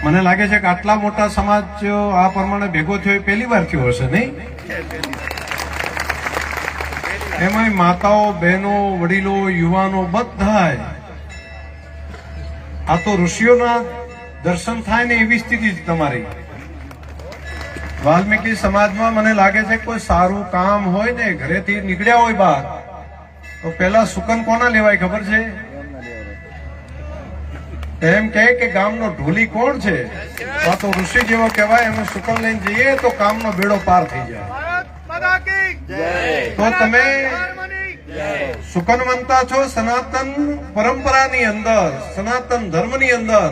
મને લાગે છે કે આટલા મોટા સમાજ આ પ્રમાણે ભેગો થયો પહેલી વાર થયો હશે, નહીં? એમાંય માતાઓ, બહેનો, વડીલો, યુવાનો બધાય. આ તો ઋષિઓના દર્શન થાય ને એવી સ્થિતિ છે તમારી. વાલ્મીકી સમાજમાં મને લાગે છે કોઈ સારું કામ હોય ને, ઘરેથી નીકળ્યા હોય બહાર, તો પેલા સુકન કોના લેવાય ખબર છે? એમ કે ગામનો ઢોલી કોણ છે, આ તો ઋષિ જેવો કહેવાય. એનું સુકન લઈને જઈએ તો કામનો બેડો પાર થઈ જાય. તો તમે સુકનવંતા છો. સનાતન પરંપરાની અંદર, સનાતન ધર્મની અંદર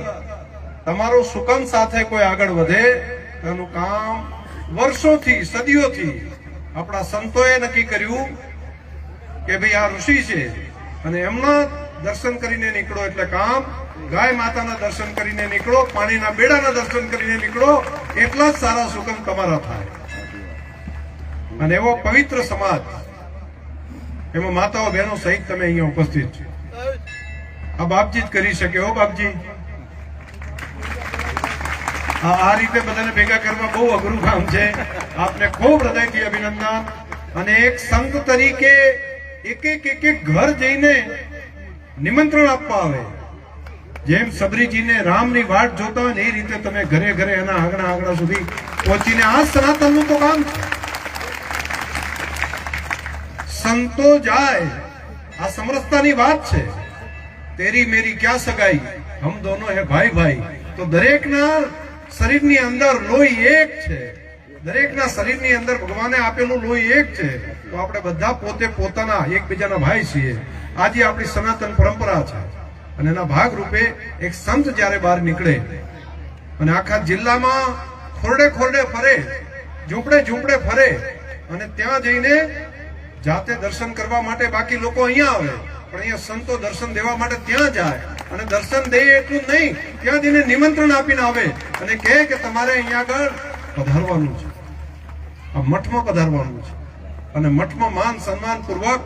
તમારું સુકન સાથે કોઈ આગળ વધે એનું કામ વર્ષોથી, સદીઓથી આપણા સંતોએ નક્કી કર્યું કે ભાઈ આ ઋષિ છે અને એમના દર્શન કરીને નીકળો એટલે કામ. ગાય માતાના દર્શન કરીને નીકળો, પાણીના બેડાના દર્શન કરીને નીકળો, એટલા જ સારા સુકન તમારા થાય. અને એવો પવિત્ર સમાજ, એમાં માતાઓ, બહેનો સહિત તમે અહીંયા ઉપસ્થિત છો. આ બાપજી જ કરી શકે. હો બાપજી, આ રીતે બધાને ભેગા કરવા બહુ અઘરું કામ છે. આપને ખૂબ હૃદયથી અભિનંદન. અને એક સંત તરીકે એક ઘર જઈને નિમંત્રણ આપવા આવે. જેમ સબરીજીને રામની વાટ જોતા હોય ને એ રીતે તમે ઘરે ઘરે એના આંગણા સુધી પહોંચીને, આ સનાતનનું તો કામ છે. સંતો જાય, આ સમરસતાની વાત છે. તેરી મેરી ક્યાં સગાઈ, હમ દોનો હે ભાઈ ભાઈ. તો દરેકના શરીરની અંદર લોહી એક છે. દરેકના શરીરની અંદર ભગવાને આપેલું લોહી એક છે. તો આપણે બધા પોતે પોતાના એકબીજાના ભાઈ છીએ. આજે આપણી સનાતન પરંપરા છે. અને એના ભાગ રૂપે એક સંત જયારે બહાર નીકળે અને આખા જિલ્લામાં ખોરડે ખોરડે ફરે, ઝૂંપડે ફરે અને ત્યાં જઈને જાતે દર્શન કરવા માટે, બાકી લોકો અહીંયા આવે પણ અહીંયા સંતો દર્શન દેવા માટે ત્યાં જાય. અને દર્શન દે એટલું નહીં, ત્યાં જઈને નિમંત્રણ આપીને આવે અને કહે કે તમારે અહીંયા આગળ પધારવાનું છે, આ મઠમાં પધારવાનું છે. અને મઠમાં માન સન્માન પૂર્વક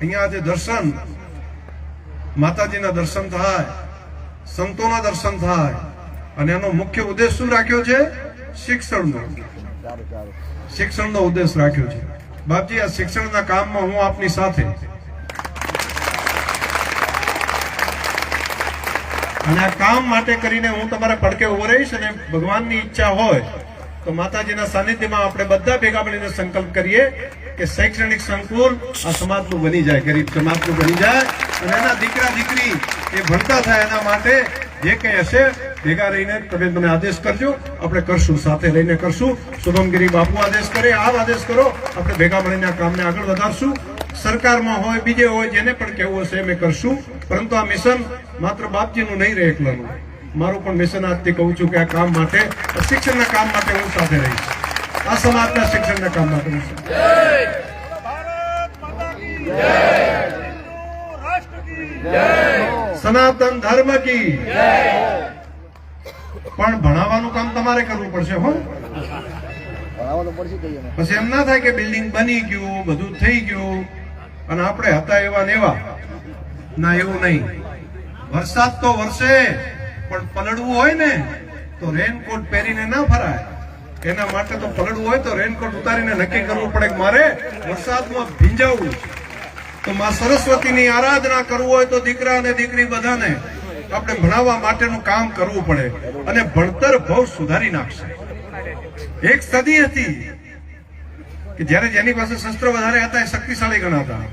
અહીંયા આજે દર્શન, માતાજીના દર્શન થાય, સંતોના દર્શન થાય. અને એનો મુખ્ય ઉદ્દેશ શું રાખ્યો છે? શિક્ષણનો ઉદ્દેશ રાખ્યો છે. બાપજી, આ શિક્ષણના કામમાં હું આપની સાથે. અને આ કામ માટે કરીને હું તમારા પડકે ઉભો રહીશ. અને ભગવાનની ઈચ્છા હોય તો માતાજીના સાનિધ્યમાં આપણે બધા ભેગા મળીને સંકલ્પ કરીએ કે શૈક્ષણિક સંકુલ આ સમાજનું બની જાય, ગરીબ સમાજનું બની જાય. અને એના દીકરા દીકરી એ ભણતા થાય. એના માટે જે કંઈ હશે ભેગા રહીને તમે મને આદેશ કરજો, આપણે કરશું, સાથે રહીને કરશું. શુભમગીરી બાપુ આદેશ કરે, આપ આદેશ કરો, આપણે ભેગા મળીને આ કામને આગળ વધારશું. સરકારમાં હોય, બીજે હોય, જેને પણ કહેવું હશે અમે કરશું. પરંતુ આ મિશન માત્ર બાપજીનું નહીં રહે એકલાનું. મારું પણ મિશન આજથી કહું છું કે આ કામ માટે, શિક્ષણના કામ માટે હું સાથે રહીશ. આ સમાજના શિક્ષણના કામ માટે હું સનાતન ધર્મ કી. પણ ભણાવવાનું કામ તમારે કરવું પડશે. હો, પછી એમ ના થાય કે બિલ્ડિંગ બની ગયું, બધું થઈ ગયું અને આપણે હતા એવા ને એવા. ના, એવું નહીં. વરસાદ તો વરસે પણ પલળવું હોય ને તો રેનકોટ પહેરીને ના ફરાય. એના માટે તો પલળવું હોય તો રેનકોટ ઉતારીને નક્કી કરવું પડે કે મારે વરસાદમાં ભીંજાવવું. તો માં સરસ્વતીની આરાધના કરવું હોય તો દીકરા અને દીકરી બધાને આપણે ભણાવવા માટેનું કામ કરવું પડે. અને ભણતર બહુ સુધારી નાખશે. એક સદી હતી કે જ્યારે જેની પાસે શસ્ત્ર વધારે હતા એ શક્તિશાળી ગણાતા.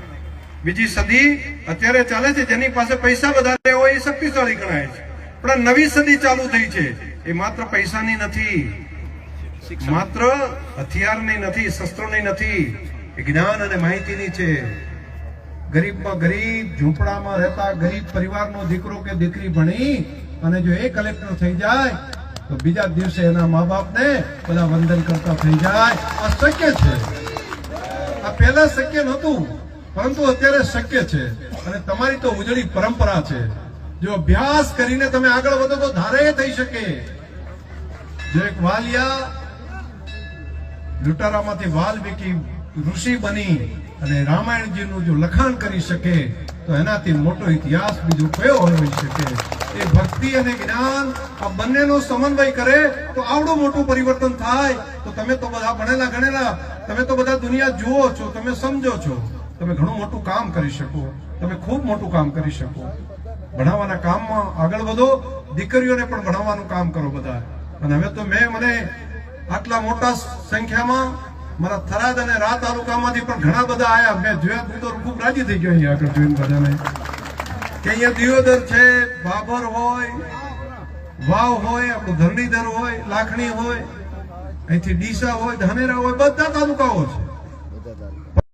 બીજી સદી અત્યારે ચાલે છે, જેની પાસે પૈસા વધારે હોય એ શક્તિશાળી ગણાય છે. પણ નવી સદી ચાલુ થઈ છે, એ માત્ર પૈસાની નથી, માત્ર હથિયારની નથી, શસ્ત્રોની નથી, એ જ્ઞાન અને માહિતીની છે. ગરીબમાં ગરીબ, ઝૂંપડામાં રહેતા ગરીબ પરિવારનો દીકરો કે દીકરી ભણી અને જો એ કલેક્ટર થઈ જાય તો બીજા દિવસે એના મા બાપને બધા વંદન કરતા થઈ જાય. આ શક્ય છે. આ પહેલા શક્ય નહોતું, પરંતુ અત્યારે શક્ય છે. અને તમારી તો ઉજળી પરંપરા છે. જો અભ્યાસ કરીને તમે આગળ વધો તો ધારે થઈ શકે. જો એક વાલિયા લૂંટારામાંથી વાલ્મીકી ઋષિ બની અને રામાયણજીનું જો લખાણ કરી શકે તો એનાથી મોટો ઇતિહાસ બીજો કયો હોઈ શકે? એ ભક્તિ અને જ્ઞાન આ બંનેનો સમન્વય કરે તો આવડું મોટું પરિવર્તન થાય. તો તમે તો બધા ભણેલા ગણેલા, તમે તો બધા દુનિયા જુઓ છો, તમે સમજો છો, તમે ઘણું મોટું કામ કરી શકો, તમે ખૂબ મોટું કામ કરી શકો. ભણાવવાના કામમાં આગળ વધો, દીકરીઓને પણ ભણાવવાનું કામ કરો બધા. અને હવે તો મને આટલા મોટા સંખ્યામાં મારા થરાદ અને રા તાલુકામાંથી પણ ઘણા બધા આયા. મેં જોયા, હું તો ખૂબ રાજી થઈ ગયો અહીંયા આગળ જોઈને બધાને, કે અહીંયા દિયોદર છે, બાબર હોય, વાવ હોય, આપણું ધરણીધર હોય, લાખણી હોય, અહીંથી ડીસા હોય, ધાનેરા હોય, બધા તાલુકાઓ છે.